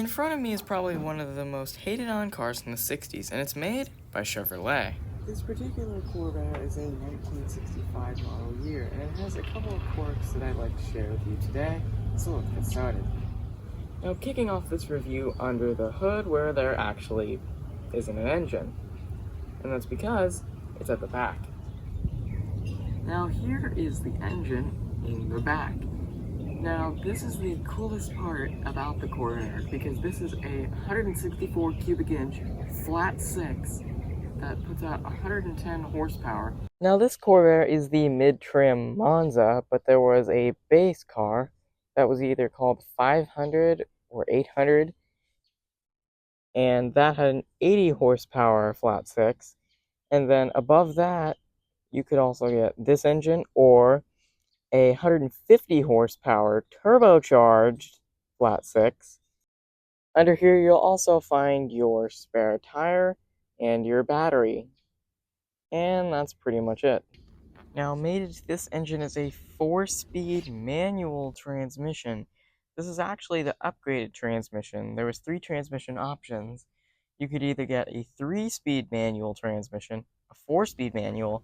In front of me is probably one of the most hated on cars from the 60s, and it's made by Chevrolet. This particular Corvair is a 1965 model year, and it has a couple of quirks that I'd like to share with you today, so let's get started. Now, kicking off this review under the hood where there actually isn't an engine, and that's because it's at the back. Now, here is the engine in the back. Now, this is the coolest part about the Corvair, because this is a 164 cubic inch flat six that puts out 110 horsepower. Now, this Corvair is the mid-trim Monza, but there was a base car that was either called 500 or 800, and that had an 80 horsepower flat six. And then above that, you could also get this engine or a 150 horsepower turbocharged flat six. Under here, you'll also find your spare tire and your battery. And that's pretty much it. Now, mated to this engine is a 4-speed manual transmission. This is actually the upgraded transmission. There was 3 transmission options. You could either get a 3-speed manual transmission, a 4-speed manual,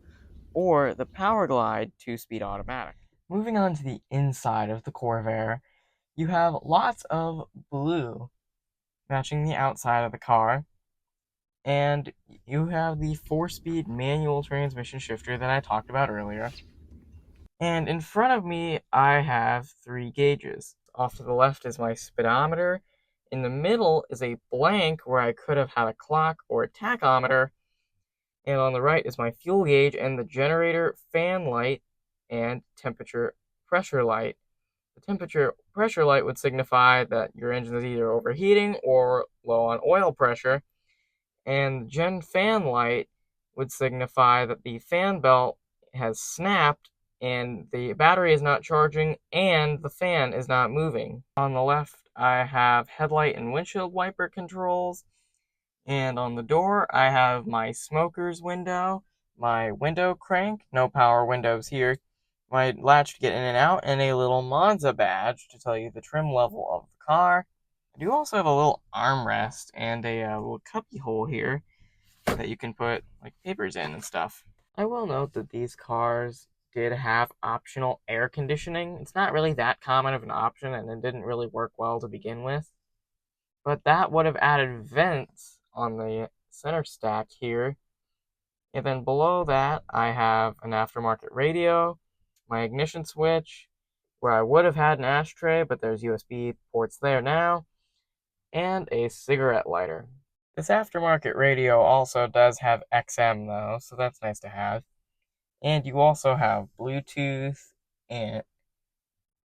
or the Powerglide 2-speed automatic. Moving on to the inside of the Corvair, you have lots of blue matching the outside of the car, and you have the 4-speed manual transmission shifter that I talked about earlier. And in front of me, I have 3 gauges. Off to the left is my speedometer. In the middle is a blank where I could have had a clock or a tachometer. And on the right is my fuel gauge and the generator fan light and temperature pressure light. The temperature pressure light would signify that your engine is either overheating or low on oil pressure. And the gen fan light would signify that the fan belt has snapped and the battery is not charging and the fan is not moving. On the left, I have headlight and windshield wiper controls. And on the door, I have my smoker's window, my window crank, no power windows here, my latch to get in and out, and a little Monza badge to tell you the trim level of the car. I do also have a little armrest and a little cuppy hole here that you can put like papers in and stuff. I will note that these cars did have optional air conditioning. It's not really that common of an option, and it didn't really work well to begin with. But that would have added vents on the center stack here. And then below that, I have an aftermarket radio, my ignition switch, where I would have had an ashtray, but there's USB ports there now, and a cigarette lighter. This aftermarket radio also does have XM though, so that's nice to have. And you also have Bluetooth and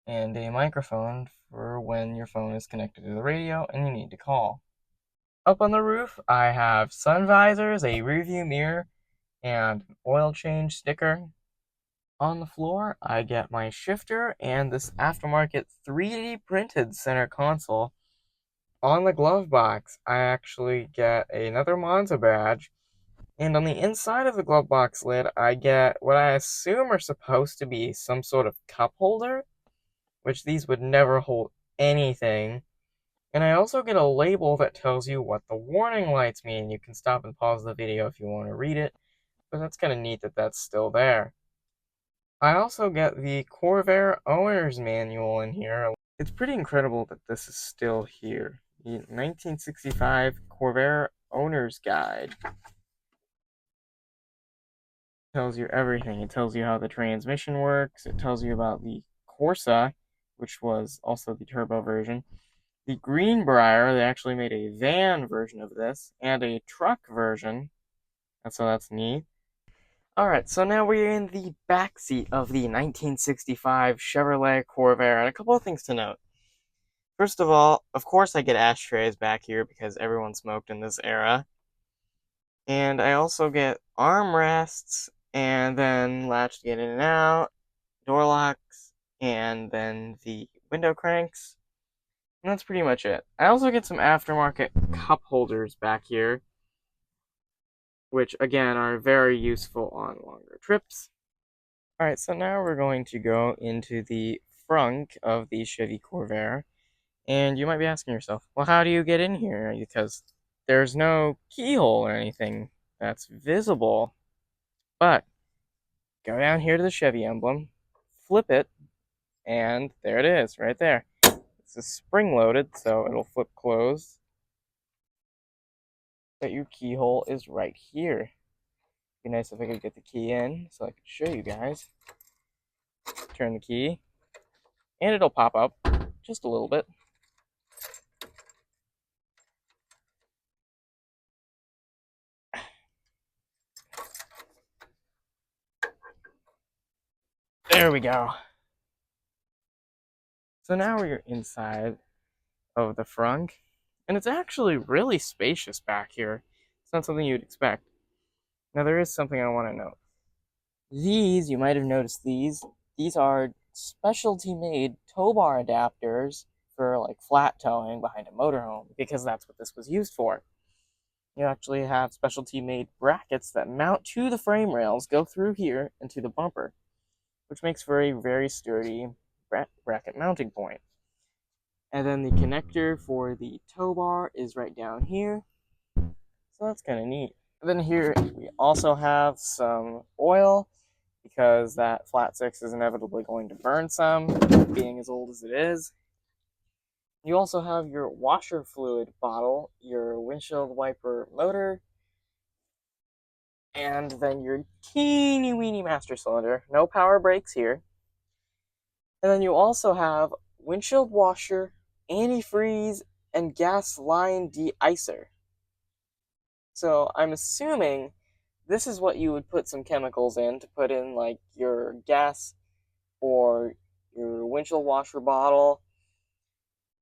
a microphone for when your phone is connected to the radio and you need to call. Up on the roof, I have sun visors, a rearview mirror, and an oil change sticker. On the floor, I get my shifter and this aftermarket 3D printed center console. On the glove box, I actually get another Monza badge. And on the inside of the glove box lid, I get what I assume are supposed to be some sort of cup holder, which these would never hold anything. And I also get a label that tells you what the warning lights mean. You can stop and pause the video if you want to read it, but that's kind of neat that that's still there. I also get the Corvair Owner's Manual in here. It's pretty incredible that this is still here. The 1965 Corvair Owner's Guide. Tells you everything. It tells you how the transmission works. It tells you about the Corsa, which was also the turbo version. The Greenbrier, they actually made a van version of this, and a truck version. So that's neat. Alright, so now we're in the back seat of the 1965 Chevrolet Corvair, and a couple of things to note. First of all, of course I get ashtrays back here because everyone smoked in this era. And I also get armrests, and then latch to get in and out, door locks, and then the window cranks. And that's pretty much it. I also get some aftermarket cup holders back here, which again are very useful on longer trips. Alright, so now we're going to go into the front of the Chevy Corvair. And you might be asking yourself, well, how do you get in here? Because there's no keyhole or anything that's visible. But go down here to the Chevy emblem, flip it, and there it is, right there. This is spring-loaded, so it'll flip closed. But your keyhole is right here. Be nice if I could get the key in so I could show you guys. Turn the key, and it'll pop up just a little bit. There we go. So now we're inside of the frunk, and it's actually really spacious back here. It's not something you'd expect. Now there is something I want to note. These, you might have noticed these are specialty made tow bar adapters for like flat towing behind a motorhome, because that's what this was used for. You actually have specialty made brackets that mount to the frame rails, go through here and to the bumper, which makes for a very sturdy bracket mounting point. And then the connector for the tow bar is right down here, so that's kind of neat. And then here we also have some oil, because that flat six is inevitably going to burn some, being as old as it is. You also have your washer fluid bottle, your windshield wiper motor, and then your teeny weeny master cylinder. No power brakes here. And then you also have windshield washer, antifreeze, and gas line de-icer. So I'm assuming this is what you would put some chemicals in to put in like your gas or your windshield washer bottle,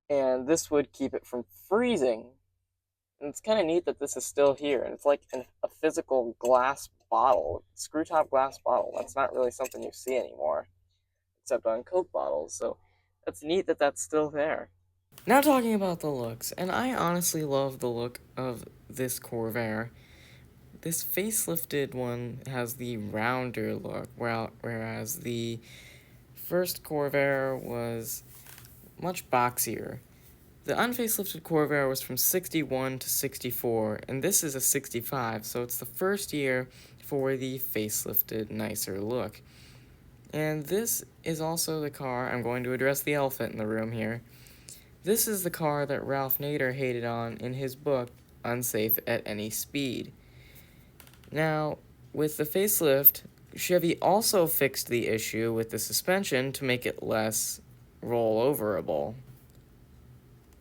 and this would keep it from freezing. And it's kind of neat that this is still here, and it's like a physical glass bottle, screw top glass bottle. That's not really something you see anymore, except on Coke bottles, so that's neat that that's still there. Now talking about the looks, and I honestly love the look of this Corvair. This facelifted one has the rounder look, whereas the first Corvair was much boxier. The unfacelifted Corvair was from 61 to 64, and this is a 65, so it's the first year for the facelifted, nicer look. And this is also the car, I'm going to address the elephant in the room here. This is the car that Ralph Nader hated on in his book, Unsafe at Any Speed. Now, with the facelift, Chevy also fixed the issue with the suspension to make it less rolloverable.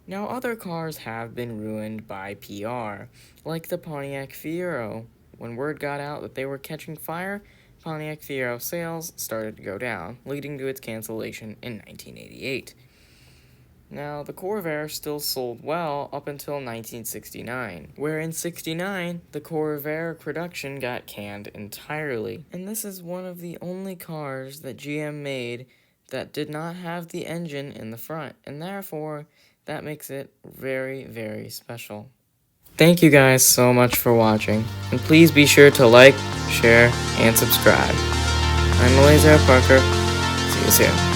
Now, other cars have been ruined by PR, like the Pontiac Fiero. When word got out that they were catching fire, Pontiac Fiero sales started to go down, leading to its cancellation in 1988. Now, the Corvair still sold well up until 1969, where in 69, the Corvair production got canned entirely. And this is one of the only cars that GM made that did not have the engine in the front, and therefore, that makes it very, very special. Thank you guys so much for watching, and please be sure to like, share, and subscribe. I'm Laser Parker. See you soon.